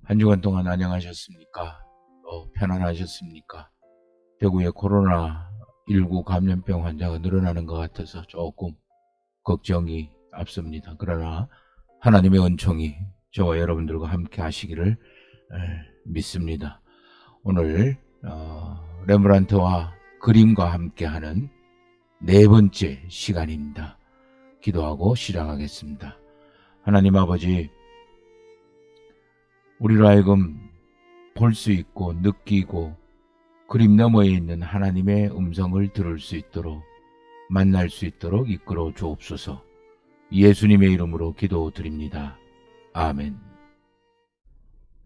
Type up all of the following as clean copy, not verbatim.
한 주간 동안 안녕하셨습니까? 편안하셨습니까? 대구에 코로나19 감염병 환자가 늘어나는 것 같아서 조금 걱정이 앞섭니다. 그러나 하나님의 은총이 저와 여러분들과 함께 하시기를 믿습니다. 오늘 렘브란트와 그림과 함께하는 네 번째 시간입니다. 기도하고 시작하겠습니다. 하나님 아버지, 우리로 하여금 볼 수 있고 느끼고 그림 너머에 있는 하나님의 음성을 들을 수 있도록, 만날 수 있도록 이끌어 주옵소서. 예수님의 이름으로 기도드립니다. 아멘.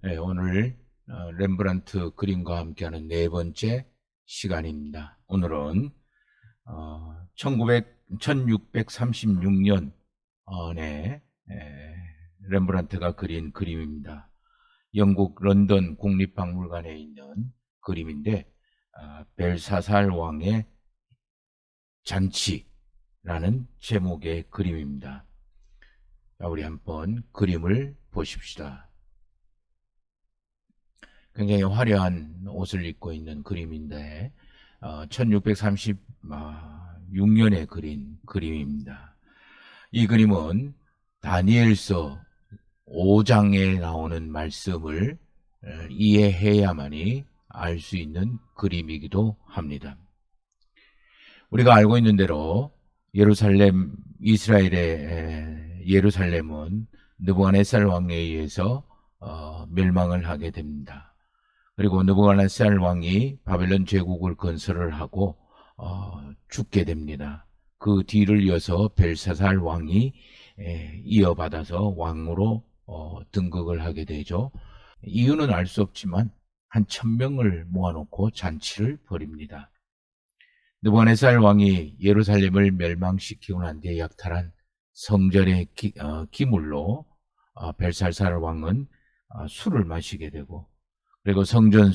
네, 오늘 렘브란트 그림과 함께하는 네 번째 시간입니다. 오늘은 1636년에 렘브란트가 그린 그림입니다. 영국 런던 국립박물관에 있는 그림인데 벨사살 왕의 잔치라는 제목의 그림입니다. 자, 우리 한번 그림을 보십시다. 굉장히 화려한 옷을 입고 있는 그림인데 1636년에 그린 그림입니다. 이 그림은 다니엘서 5장에 나오는 말씀을 이해해야만이 알 수 있는 그림이기도 합니다. 우리가 알고 있는 대로 예루살렘, 이스라엘의 예루살렘은 느부갓네살 왕에 의해서 멸망을 하게 됩니다. 그리고 느부갓네살 왕이 바벨론 제국을 건설을 하고 죽게 됩니다. 그 뒤를 이어서 벨사살 왕이 이어받아서 왕으로 등극을 하게 되죠. 이유는 알 수 없지만 한 1000명을 모아놓고 잔치를 벌입니다. 느부갓네살 왕이 예루살렘을 멸망시키고 난 뒤에 약탈한 성전의 기물로 벨사살 왕은 술을 마시게 되고, 그리고 성전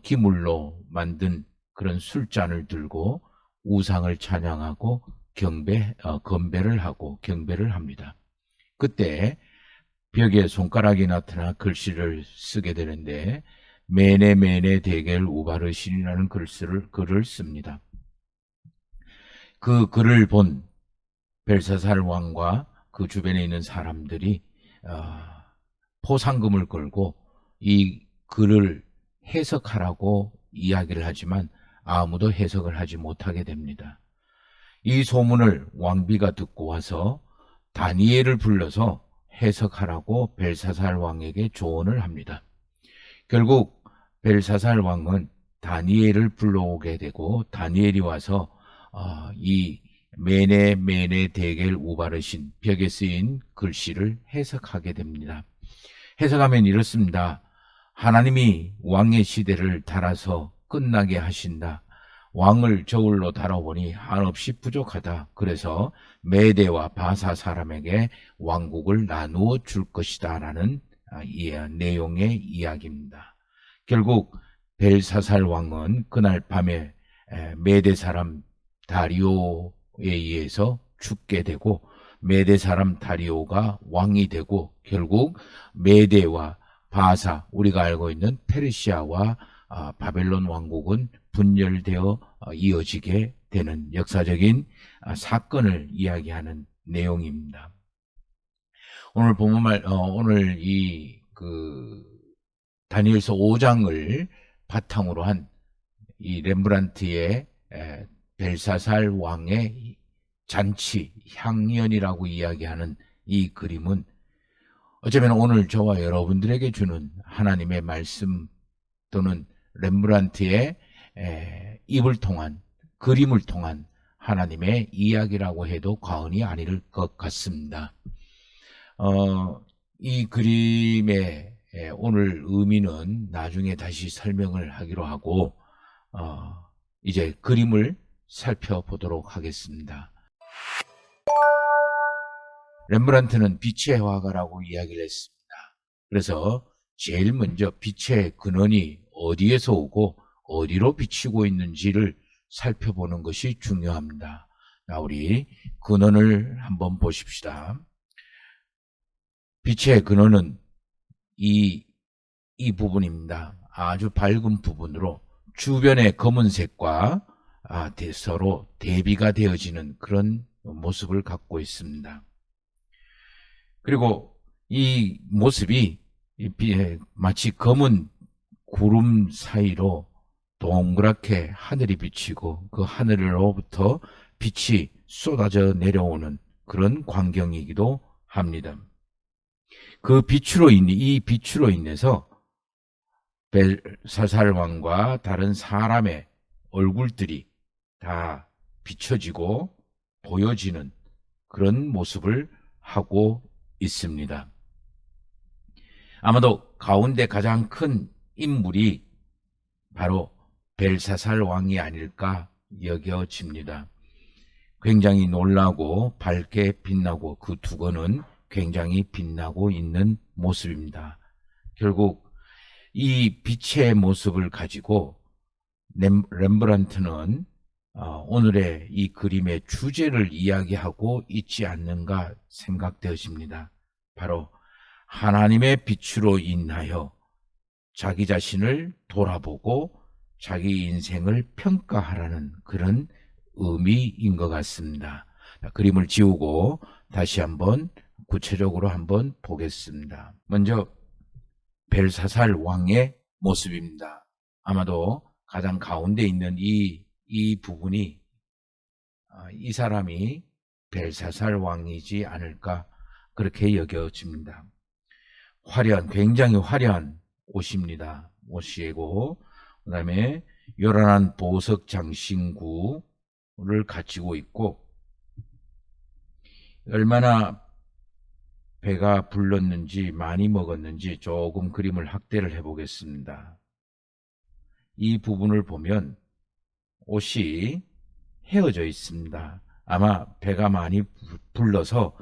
기물로 만든 그런 술잔을 들고 우상을 찬양하고 건배를 하고 경배를 합니다. 그때 벽에 손가락이 나타나 글씨를 쓰게 되는데 메네 메네 데겔 우바르신이라는 글을 씁니다. 그 글을 본 벨사살 왕과 그 주변에 있는 사람들이 포상금을 걸고 이 글을 해석하라고 이야기를 하지만 아무도 해석을 하지 못하게 됩니다. 이 소문을 왕비가 듣고 와서 다니엘을 불러서 해석하라고 벨사살 왕에게 조언을 합니다. 결국 벨사살 왕은 다니엘을 불러오게 되고 다니엘이 와서 이 메네 메네 데겔 우바르신 벽에 쓰인 글씨를 해석하게 됩니다. 해석하면 이렇습니다. 하나님이 왕의 시대를 달아서 끝나게 하신다. 왕을 저울로 다뤄보니 한없이 부족하다. 그래서 메대와 바사 사람에게 왕국을 나누어 줄 것이다 라는 내용의 이야기입니다. 결국 벨사살 왕은 그날 밤에 메대 사람 다리오에 의해서 죽게 되고, 메대 사람 다리오가 왕이 되고, 결국 메대와 바사, 우리가 알고 있는 페르시아와 바벨론 왕국은 분열되어 이어지게 되는 역사적인 사건을 이야기하는 내용입니다. 오늘 오늘 다니엘서 5장을 바탕으로 한 이 렘브란트의 벨사살 왕의 잔치, 향연이라고 이야기하는 이 그림은 어쩌면 오늘 저와 여러분들에게 주는 하나님의 말씀 또는 렘브란트의 입을 통한, 그림을 통한 하나님의 이야기라고 해도 과언이 아닐 것 같습니다. 이 그림의 오늘 의미는 나중에 다시 설명을 하기로 하고 이제 그림을 살펴보도록 하겠습니다. 렘브란트는 빛의 화가라고 이야기를 했습니다. 그래서 제일 먼저 빛의 근원이 어디에서 오고 어디로 비치고 있는지를 살펴보는 것이 중요합니다. 자, 우리 근원을 한번 보십시다. 빛의 근원은 이 부분입니다. 아주 밝은 부분으로 주변의 검은색과 서로 대비가 되어지는 그런 모습을 갖고 있습니다. 그리고 이 모습이 마치 검은 구름 사이로 동그랗게 하늘이 비치고 그 하늘로부터 빛이 쏟아져 내려오는 그런 광경이기도 합니다. 이 빛으로 인해서 벨사살 왕과 다른 사람의 얼굴들이 다 비춰지고 보여지는 그런 모습을 하고 있습니다. 아마도 가운데 가장 큰 인물이 바로 벨사살 왕이 아닐까 여겨집니다. 굉장히 놀라고 밝게 빛나고 그 두건은 굉장히 빛나고 있는 모습입니다. 결국 이 빛의 모습을 가지고 렘브란트는 오늘의 이 그림의 주제를 이야기하고 있지 않는가 생각되어집니다. 바로 하나님의 빛으로 인하여 자기 자신을 돌아보고 자기 인생을 평가하라는 그런 의미인 것 같습니다. 그림을 지우고 다시 한번 구체적으로 한번 보겠습니다. 먼저 벨사살 왕의 모습입니다. 아마도 가장 가운데 있는 이 부분이 이 사람이 벨사살 왕이지 않을까 그렇게 여겨집니다. 굉장히 화려한 옷입니다. 옷이고 그 다음에 요란한 보석 장신구를 가지고 있고 얼마나 배가 불렀는지 많이 먹었는지 조금 그림을 확대를 해보겠습니다. 이 부분을 보면 옷이 헤어져 있습니다. 아마 배가 많이 불러서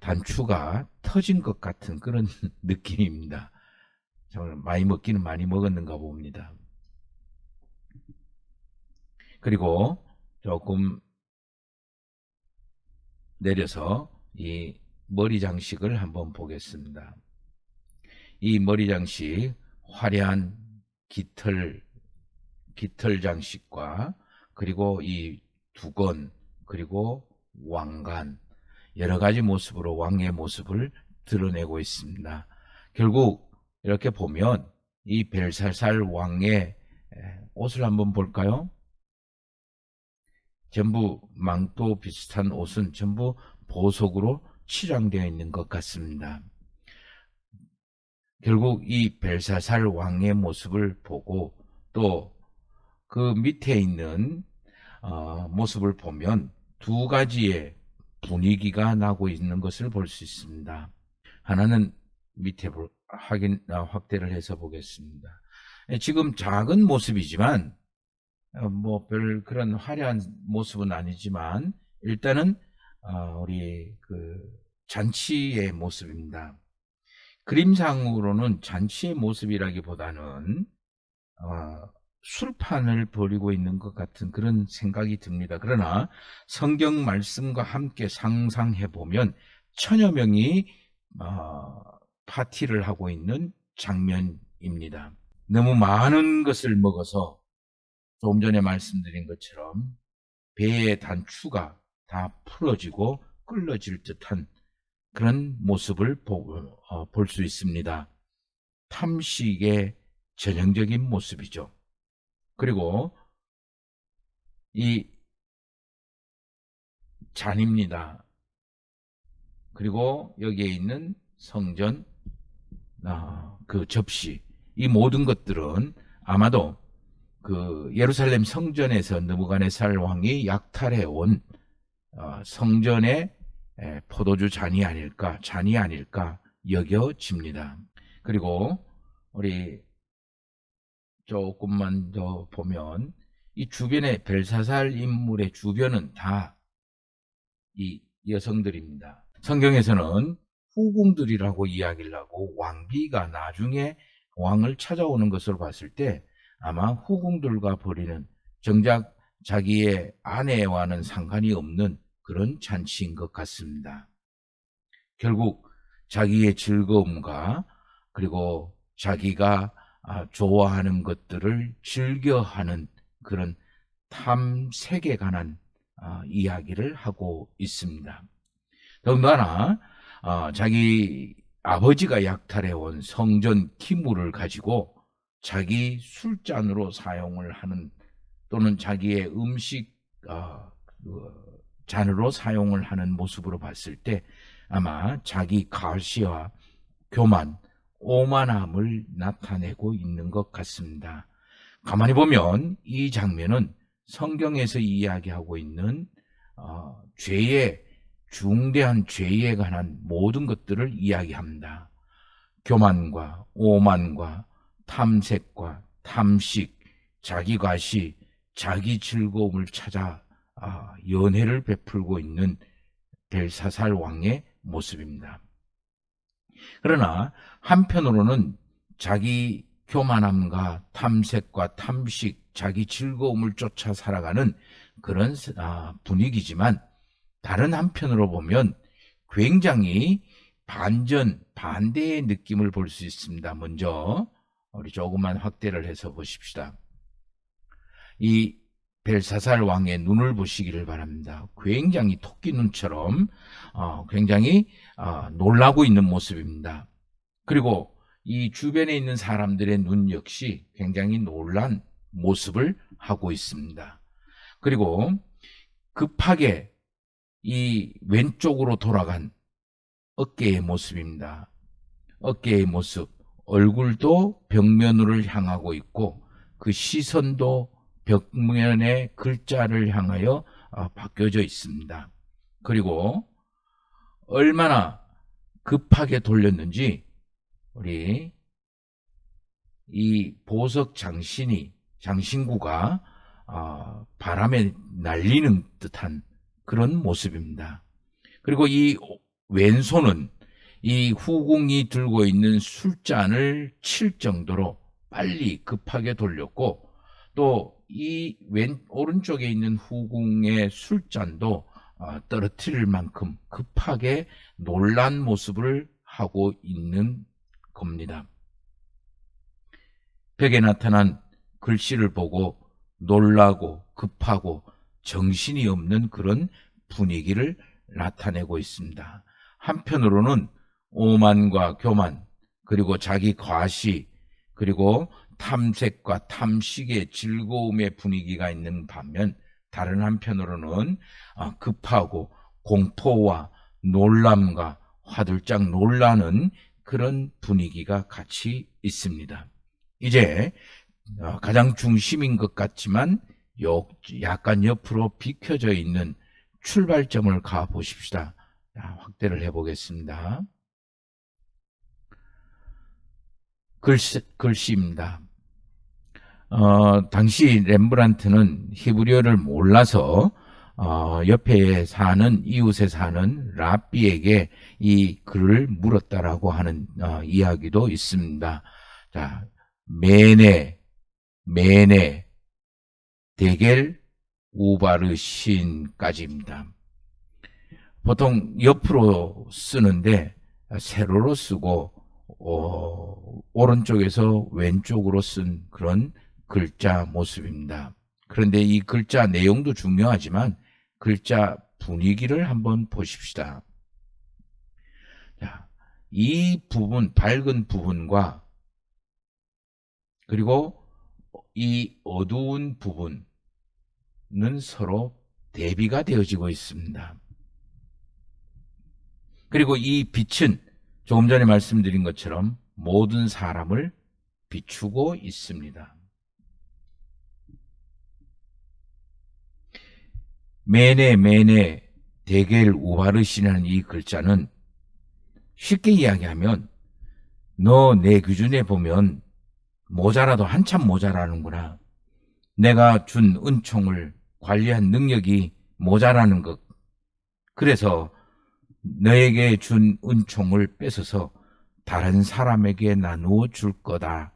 단추가 터진 것 같은 그런 느낌입니다. 정말 많이 먹기는 많이 먹었는가 봅니다. 그리고 조금 내려서 이 머리 장식을 한번 보겠습니다. 이 머리 장식 화려한 깃털 장식과 그리고 이 두건 그리고 왕관 여러 가지 모습으로 왕의 모습을 드러내고 있습니다. 결국 이렇게 보면 이 벨사살 왕의 옷을 한번 볼까요? 전부 망토 비슷한 옷은 전부 보석으로 치장되어 있는 것 같습니다. 결국 이 벨사살 왕의 모습을 보고 또 그 밑에 있는 모습을 보면 두 가지의 분위기가 나고 있는 것을 볼 수 있습니다. 하나는 밑에 확대를 해서 보겠습니다. 지금 작은 모습이지만 뭐 별 그런 화려한 모습은 아니지만 일단은 우리 그 잔치의 모습입니다. 그림상으로는 잔치의 모습이라기보다는 술판을 벌이고 있는 것 같은 그런 생각이 듭니다. 그러나 성경 말씀과 함께 상상해 보면 천여 명이 파티를 하고 있는 장면입니다. 너무 많은 것을 먹어서 조금 전에 말씀드린 것처럼 배의 단추가 다 풀어지고 끌어질 듯한 그런 모습을 볼 수 있습니다. 탐식의 전형적인 모습이죠. 그리고 이 잔입니다. 그리고 여기에 있는 성전, 그 접시, 이 모든 것들은 아마도 그 예루살렘 성전에서 느부갓네살 왕이 약탈해 온 성전의 포도주 잔이 아닐까 여겨집니다. 그리고 우리 조금만 더 보면 이 주변의 벨사살 인물의 주변은 다 이 여성들입니다. 성경에서는 후궁들이라고 이야기를 하고 왕비가 나중에 왕을 찾아오는 것으로 봤을 때 아마 후궁들과 벌이는 정작 자기의 아내와는 상관이 없는 그런 잔치인 것 같습니다. 결국 자기의 즐거움과 그리고 자기가 좋아하는 것들을 즐겨하는 그런 탐색에 관한 이야기를 하고 있습니다. 더군다나 자기 아버지가 약탈해온 성전 기물을 가지고 자기 술잔으로 사용을 하는 또는 자기의 음식 잔으로 사용을 하는 모습으로 봤을 때 아마 자기 가시와 교만, 오만함을 나타내고 있는 것 같습니다. 가만히 보면 이 장면은 성경에서 이야기하고 있는 죄의 중대한 죄에 관한 모든 것들을 이야기합니다. 교만과 오만과 탐색과 탐식, 자기 과시, 자기 즐거움을 찾아 연회를 베풀고 있는 벨사살 왕의 모습입니다. 그러나 한편으로는 자기 교만함과 탐색과 탐식, 자기 즐거움을 쫓아 살아가는 그런 분위기지만 다른 한편으로 보면 굉장히 반대의 느낌을 볼 수 있습니다. 먼저 우리 조금만 확대를 해서 보십시다. 이 벨사살 왕의 눈을 보시기를 바랍니다. 굉장히 토끼 눈처럼 굉장히 놀라고 있는 모습입니다. 그리고 이 주변에 있는 사람들의 눈 역시 굉장히 놀란 모습을 하고 있습니다. 그리고 급하게 이 왼쪽으로 돌아간 어깨의 모습입니다. 어깨의 모습, 얼굴도 벽면으로 향하고 있고 그 시선도 벽면의 글자를 향하여 바뀌어져 있습니다. 그리고 얼마나 급하게 돌렸는지 우리 이 보석 장신구가 바람에 날리는 듯한 그런 모습입니다. 그리고 이 왼손은 이 후궁이 들고 있는 술잔을 칠 정도로 빨리 급하게 돌렸고 또 이 오른쪽에 있는 후궁의 술잔도 떨어뜨릴 만큼 급하게 놀란 모습을 하고 있는 겁니다. 벽에 나타난 글씨를 보고 놀라고 급하고 정신이 없는 그런 분위기를 나타내고 있습니다. 한편으로는 오만과 교만, 그리고 자기 과시, 그리고 탐색과 탐식의 즐거움의 분위기가 있는 반면 다른 한편으로는 급하고 공포와 놀람과 화들짝 놀라는 그런 분위기가 같이 있습니다. 이제 가장 중심인 것 같지만 약간 옆으로 비켜져 있는 출발점을 가보십시다. 확대를 해보겠습니다. 글씨입니다. 당시 렘브란트는 히브리어를 몰라서 옆에 사는 이웃에 사는 랍비에게 이 글을 물었다라고 하는 이야기도 있습니다. 자, 메네 데겔 우바르신까지입니다. 보통 옆으로 쓰는데 세로로 쓰고 오른쪽에서 왼쪽으로 쓴 그런 글자 모습입니다. 그런데 이 글자 내용도 중요하지만 글자 분위기를 한번 보십시다. 자, 이 부분, 밝은 부분과 그리고 이 어두운 부분은 서로 대비가 되어지고 있습니다. 그리고 이 빛은 조금 전에 말씀드린 것처럼 모든 사람을 비추고 있습니다. 메네 데겔 우바르시라는 이 글자는 쉽게 이야기하면 너 내 기준에 보면 모자라도 한참 모자라는구나. 내가 준 은총을 관리한 능력이 모자라는 것. 그래서 너에게 준 은총을 뺏어서 다른 사람에게 나누어 줄 거다.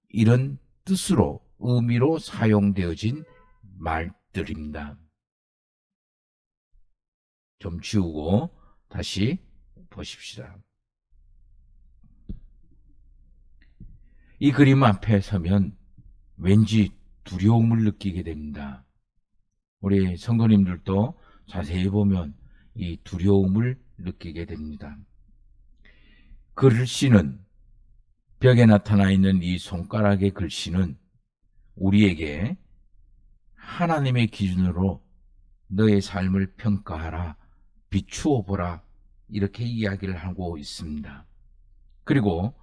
이런 뜻으로, 의미로 사용되어진 말들입니다. 좀 지우고 다시 보십시다. 이 그림 앞에 서면 왠지 두려움을 느끼게 됩니다. 우리 성도님들도 자세히 보면 이 두려움을 느끼게 됩니다. 글씨는, 벽에 나타나 있는 이 손가락의 글씨는 우리에게 하나님의 기준으로 너의 삶을 평가하라, 비추어 보라, 이렇게 이야기를 하고 있습니다. 그리고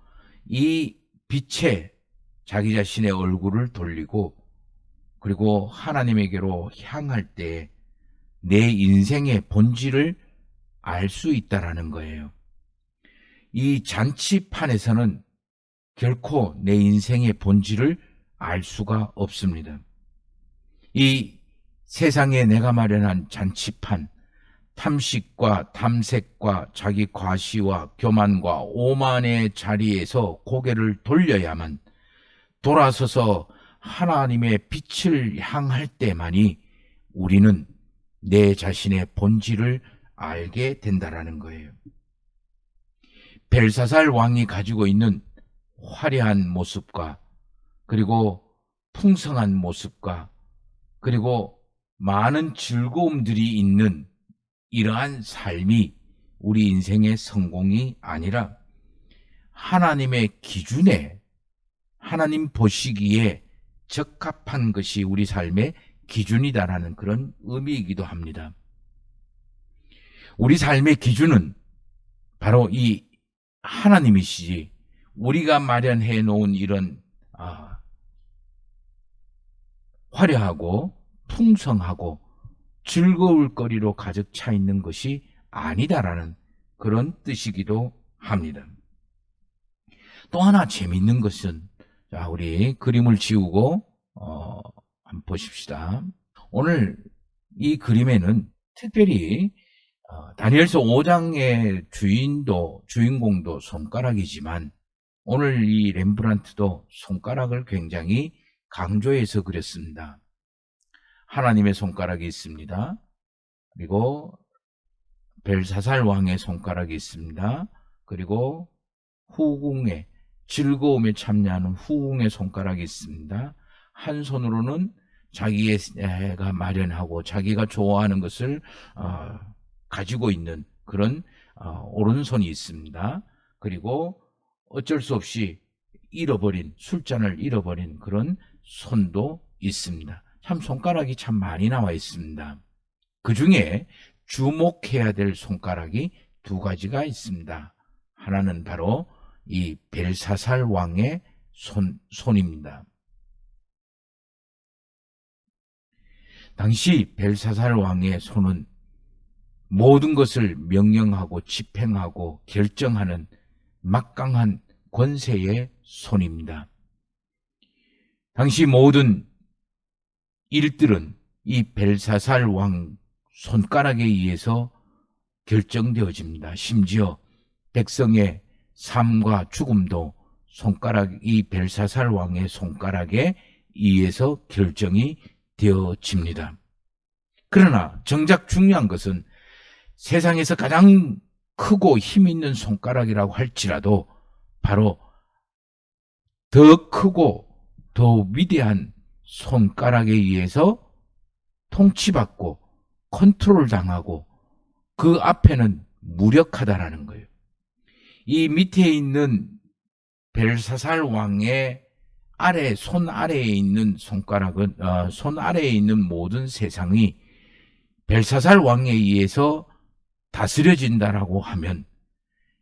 이 빛에 자기 자신의 얼굴을 돌리고 그리고 하나님에게로 향할 때 내 인생의 본질을 알 수 있다라는 거예요. 이 잔치판에서는 결코 내 인생의 본질을 알 수가 없습니다. 이 세상에 내가 마련한 잔치판, 탐식과 탐색과 자기 과시와 교만과 오만의 자리에서 고개를 돌려야만, 돌아서서 하나님의 빛을 향할 때만이 우리는 내 자신의 본질을 알게 된다라는 거예요. 벨사살 왕이 가지고 있는 화려한 모습과 그리고 풍성한 모습과 그리고 많은 즐거움들이 있는 이러한 삶이 우리 인생의 성공이 아니라 하나님의 기준에, 하나님 보시기에 적합한 것이 우리 삶의 기준이다라는 그런 의미이기도 합니다. 우리 삶의 기준은 바로 이 하나님이시지, 우리가 마련해 놓은 이런 화려하고 풍성하고 즐거울 거리로 가득 차 있는 것이 아니다라는 그런 뜻이기도 합니다. 또 하나 재미있는 것은, 자, 우리 그림을 지우고 한번 보십시다. 오늘 이 그림에는 특별히 다니엘서 5장의 주인공도 손가락이지만 오늘 이 렘브란트도 손가락을 굉장히 강조해서 그렸습니다. 하나님의 손가락이 있습니다. 그리고 벨사살 왕의 손가락이 있습니다. 그리고 후궁의 즐거움에 참여하는 후궁의 손가락이 있습니다. 한 손으로는 자기가 마련하고 자기가 좋아하는 것을 가지고 있는 그런 오른손이 있습니다. 그리고 어쩔 수 없이 술잔을 잃어버린 그런 손도 있습니다. 참 손가락이 참 많이 나와 있습니다. 그 중에 주목해야 될 손가락이 두 가지가 있습니다. 하나는 바로 이 벨사살 왕의 손입니다. 당시 벨사살 왕의 손은 모든 것을 명령하고 집행하고 결정하는 막강한 권세의 손입니다. 당시 모든 일들은 이 벨사살 왕 손가락에 의해서 결정되어집니다. 심지어 백성의 삶과 죽음도 이 벨사살 왕의 손가락에 의해서 결정이 되어집니다. 그러나 정작 중요한 것은 세상에서 가장 크고 힘 있는 손가락이라고 할지라도 바로 더 크고 더 위대한 손가락에 의해서 통치받고 컨트롤 당하고 그 앞에는 무력하다라는 거예요. 이 밑에 있는 벨사살 왕의 손 아래에 있는 손가락은 손 아래에 있는 모든 세상이 벨사살 왕에 의해서 다스려진다라고 하면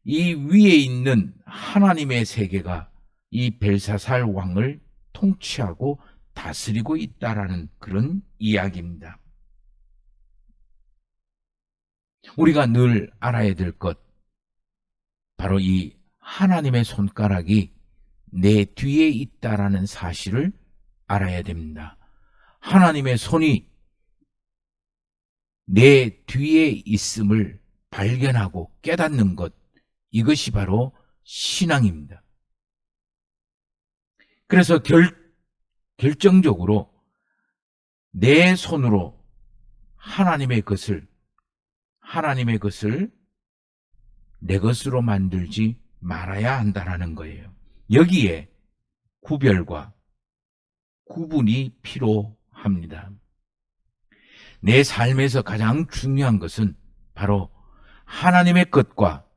이 위에 있는 하나님의 세계가 이 벨사살 왕을 통치하고 다스리고 있다라는 그런 이야기입니다. 우리가 늘 알아야 될 것, 바로 이 하나님의 손가락이 내 뒤에 있다라는 사실을 알아야 됩니다. 하나님의 손이 내 뒤에 있음을 발견하고 깨닫는 것, 이것이 바로 신앙입니다. 그래서 결정적으로 내 손으로 하나님의 것을 내 것으로 만들지 말아야 한다라는 거예요. 여기에 구별과 구분이 필요합니다. 내 삶에서 가장 중요한 것은 바로 하나님의 것과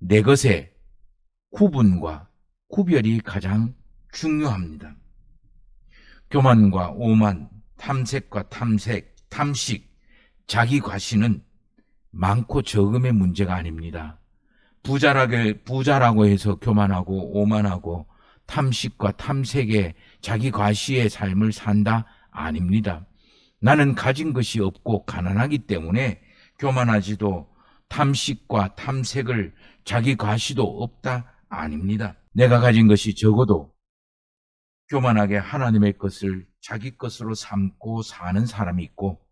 내 것의 구분과 구별이 가장 중요합니다. 교만과 오만, 탐색과 탐식, 자기 과시는 많고 적음의 문제가 아닙니다. 부자라고 해서 교만하고 오만하고 탐식과 탐색에 자기 과시의 삶을 산다? 아닙니다. 나는 가진 것이 없고 가난하기 때문에 교만하지도 탐식과 탐색을 자기 과시도 없다? 아닙니다. 내가 가진 것이 적어도 교만하게 하나님의 것을 자기 것으로 삼고 사는 사람이 있고,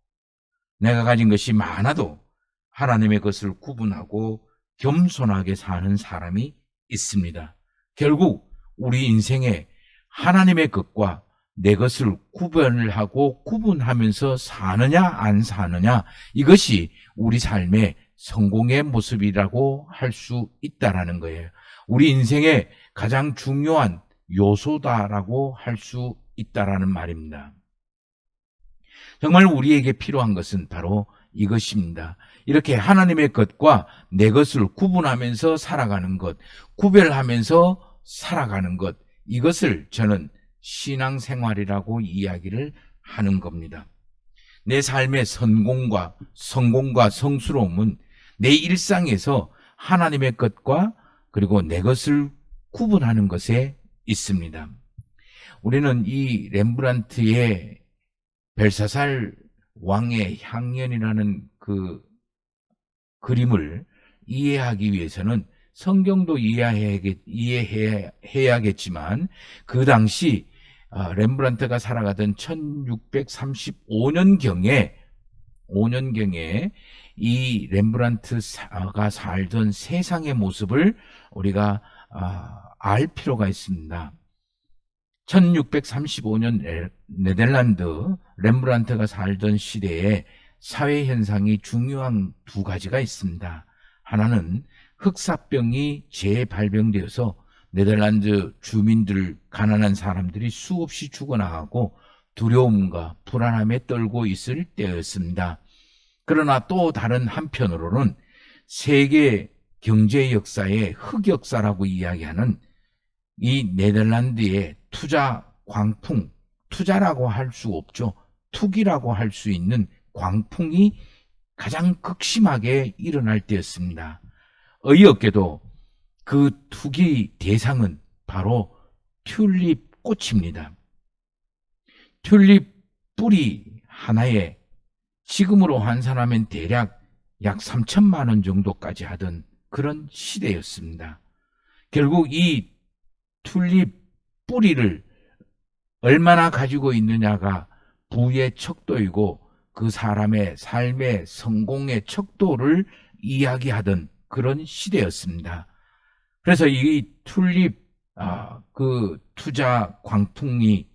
내가 가진 것이 많아도 하나님의 것을 구분하고 겸손하게 사는 사람이 있습니다. 결국 우리 인생에 하나님의 것과 내 것을 구별을 하고 구분하면서 사느냐 안 사느냐, 이것이 우리 삶의 성공의 모습이라고 할 수 있다라는 거예요. 우리 인생의 가장 중요한 요소다라고 할 수 있다라는 말입니다. 정말 우리에게 필요한 것은 바로 이것입니다. 이렇게 하나님의 것과 내 것을 구분하면서 살아가는 것, 구별하면서 살아가는 것, 이것을 저는 신앙생활이라고 이야기를 하는 겁니다. 내 삶의 성공과 성스러움은 내 일상에서 하나님의 것과 그리고 내 것을 구분하는 것에 있습니다. 우리는 이 렘브란트의 벨사살 왕의 향연이라는 그 그림을 이해하기 위해서는 성경도 이해해야겠지만 그 당시 렘브란트가 살아가던 1635년경에 이 렘브란트가 살던 세상의 모습을 우리가 알 필요가 있습니다. 1635년 네덜란드 렘브란트가 살던 시대에 사회 현상이 중요한 두 가지가 있습니다. 하나는 흑사병이 재발병되어서 네덜란드 주민들, 가난한 사람들이 수없이 죽어나가고 두려움과 불안함에 떨고 있을 때였습니다. 그러나 또 다른 한편으로는 세계 경제 역사의 흑역사라고 이야기하는 이 네덜란드의 투자 광풍, 투자라고 할 수 없죠. 투기라고 할 수 있는 광풍이 가장 극심하게 일어날 때였습니다. 어이없게도 그 투기 대상은 바로 튤립 꽃입니다. 튤립 뿌리 하나에 지금으로 환산하면 대략 약 3천만 원 정도까지 하던 그런 시대였습니다. 결국 이 튤립 뿌리를 얼마나 가지고 있느냐가 부의 척도이고 그 사람의 삶의 성공의 척도를 이야기하던 그런 시대였습니다. 그래서 이 튤립 그 투자 광풍이라고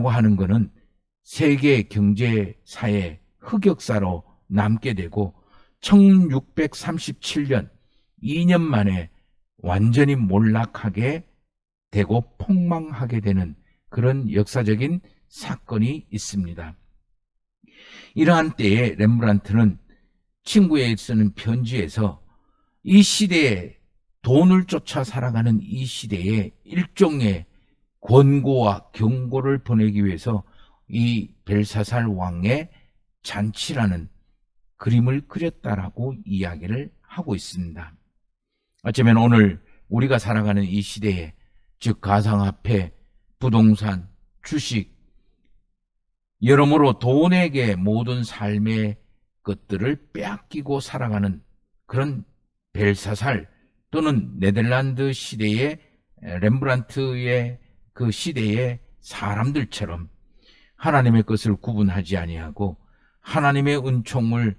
하는 것은 세계 경제사의 흑역사로 남게 되고 1637년 2년 만에 완전히 몰락하게 되고 폭망하게 되는 그런 역사적인 사건이 있습니다. 이러한 때에 렘브란트는 친구에게 쓰는 편지에서 이 시대에 돈을 쫓아 살아가는 이 시대에 일종의 권고와 경고를 보내기 위해서 이 벨사살 왕의 잔치라는 그림을 그렸다라고 이야기를 하고 있습니다. 어쩌면 오늘 우리가 살아가는 이 시대에, 즉 가상화폐, 부동산, 주식, 여러모로 돈에게 모든 삶의 것들을 빼앗기고 살아가는 그런 벨사살 또는 네덜란드 시대의 렘브란트의 그 시대의 사람들처럼 하나님의 것을 구분하지 아니하고 하나님의 은총을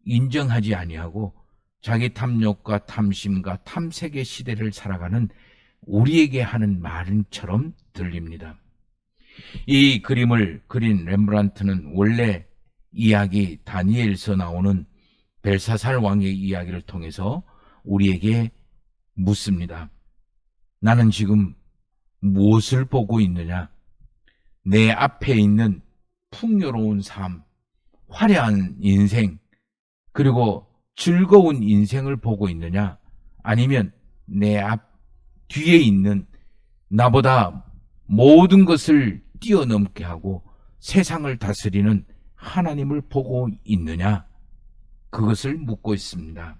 인정하지 아니하고 자기 탐욕과 탐심과 탐색의 시대를 살아가는 우리에게 하는 말처럼 들립니다. 이 그림을 그린 렘브란트는 원래 이야기 다니엘서 나오는 벨사살 왕의 이야기를 통해서 우리에게 묻습니다. 나는 지금 무엇을 보고 있느냐? 내 앞에 있는 풍요로운 삶, 화려한 인생, 그리고 즐거운 인생을 보고 있느냐? 아니면 내 뒤에 있는 나보다 모든 것을 뛰어넘게 하고 세상을 다스리는 하나님을 보고 있느냐? 그것을 묻고 있습니다.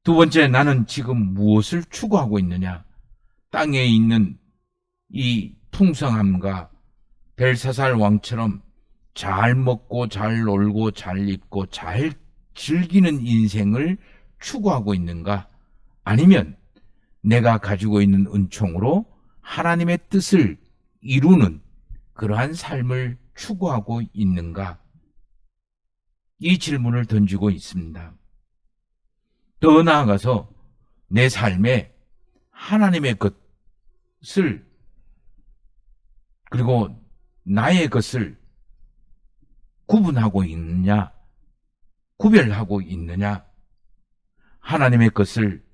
두 번째, 나는 지금 무엇을 추구하고 있느냐? 땅에 있는 이 풍성함과 벨사살 왕처럼 잘 먹고 잘 놀고 잘 입고 잘 즐기는 인생을 추구하고 있는가? 아니면 내가 가지고 있는 은총으로 하나님의 뜻을 이루는 그러한 삶을 추구하고 있는가? 이 질문을 던지고 있습니다. 더 나아가서 내 삶에 하나님의 것을 그리고 나의 것을 구분하고 있느냐, 구별하고 있느냐, 하나님의 것을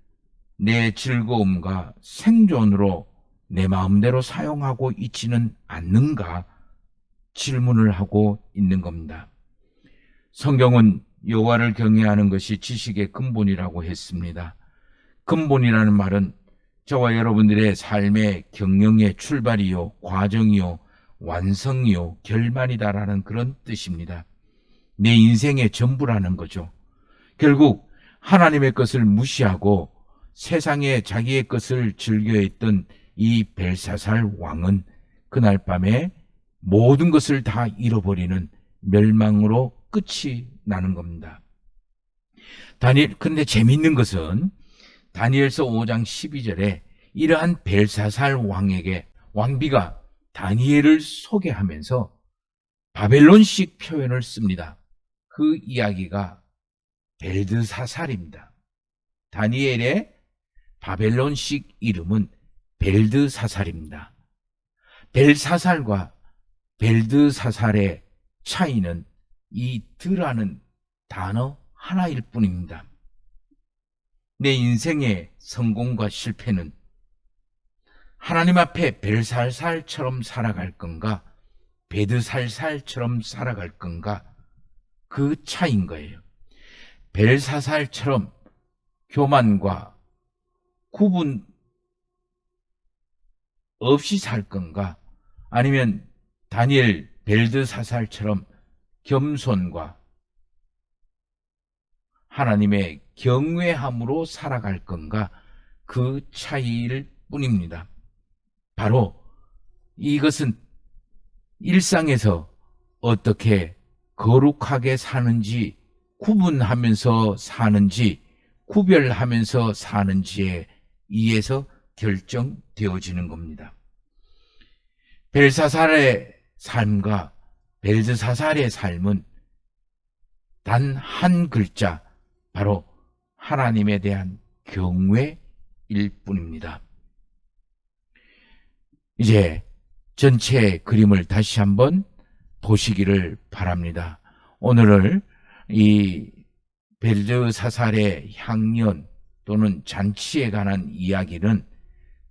내 즐거움과 생존으로 내 마음대로 사용하고 있지는 않는가 질문을 하고 있는 겁니다. 성경은 여호와를 경외하는 것이 지식의 근본이라고 했습니다. 근본이라는 말은 저와 여러분들의 삶의 경영의 출발이요, 과정이요, 완성이요, 결말이다라는 그런 뜻입니다. 내 인생의 전부라는 거죠. 결국 하나님의 것을 무시하고 세상에 자기의 것을 즐겨했던 이 벨사살 왕은 그날 밤에 모든 것을 다 잃어버리는 멸망으로 끝이 나는 겁니다. 근데 재미있는 것은 다니엘서 5장 12절에 이러한 벨사살 왕비가 다니엘을 소개하면서 바벨론식 표현을 씁니다. 그 이야기가 벨드사살입니다. 다니엘의 바벨론식 이름은 벨드사살입니다. 벨사살과 벨드사살의 차이는 이 드라는 단어 하나일 뿐입니다. 내 인생의 성공과 실패는 하나님 앞에 벨살살처럼 살아갈 건가, 베드살살처럼 살아갈 건가, 그 차이인 거예요. 벨사살처럼 교만과 구분 없이 살 건가, 아니면 다니엘 벨드사살처럼 겸손과 하나님의 경외함으로 살아갈 건가, 그 차이일 뿐입니다. 바로 이것은 일상에서 어떻게 거룩하게 사는지, 구분하면서 사는지, 구별하면서 사는지에 의해서 결정되어지는 겁니다. 벨사살의 삶과 벨드사살의 삶은 단 한 글자, 바로 하나님에 대한 경외일 뿐입니다. 이제 전체 그림을 다시 한번 보시기를 바랍니다. 오늘 이 벨드사살의 향연 또는 잔치에 관한 이야기는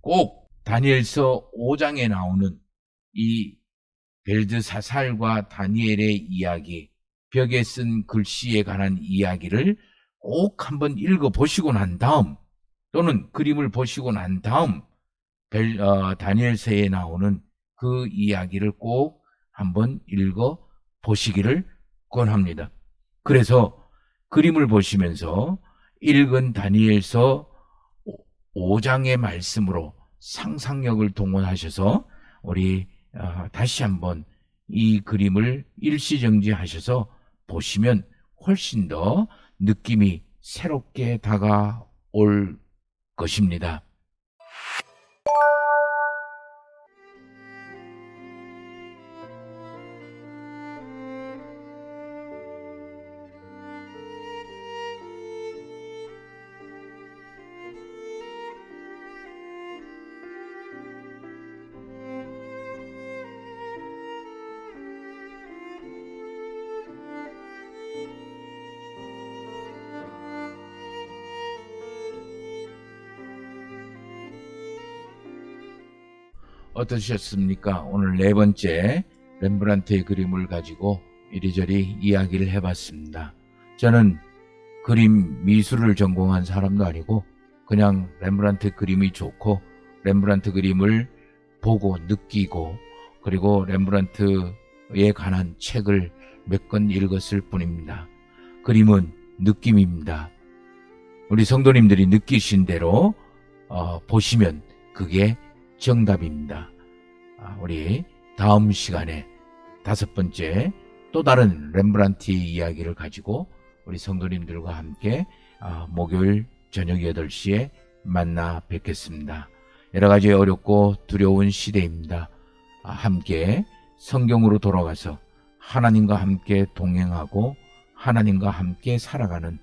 꼭 다니엘서 5장에 나오는 이 벨드사살과 다니엘의 이야기, 벽에 쓴 글씨에 관한 이야기를 꼭 한번 읽어보시고 난 다음, 또는 그림을 보시고 난 다음 다니엘서에 나오는 그 이야기를 꼭 한번 읽어보시기를 권합니다. 그래서 그림을 보시면서 읽은 다니엘서 5장의 말씀으로 상상력을 동원하셔서 우리 다시 한번 이 그림을 일시정지하셔서 보시면 훨씬 더 느낌이 새롭게 다가올 것입니다. 어떠셨습니까? 오늘 네 번째 렘브란트의 그림을 가지고 이리저리 이야기를 해봤습니다. 저는 그림 미술을 전공한 사람도 아니고 그냥 렘브란트 그림이 좋고 렘브란트 그림을 보고 느끼고 그리고 렘브란트에 관한 책을 몇 권 읽었을 뿐입니다. 그림은 느낌입니다. 우리 성도님들이 느끼신 대로 보시면 그게 정답입니다. 우리 다음 시간에 다섯 번째 또 다른 렘브란트의 이야기를 가지고 우리 성도님들과 함께 목요일 저녁 8시에 만나 뵙겠습니다. 여러 가지 어렵고 두려운 시대입니다. 함께 성경으로 돌아가서 하나님과 함께 동행하고 하나님과 함께 살아가는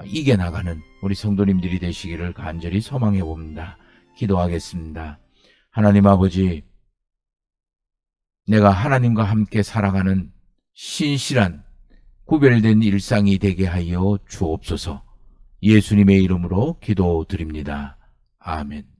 이겨나가는 우리 성도님들이 되시기를 간절히 소망해 봅니다. 기도하겠습니다. 하나님 아버지, 내가 하나님과 함께 살아가는 신실한 구별된 일상이 되게 하여 주옵소서. 예수님의 이름으로 기도드립니다. 아멘.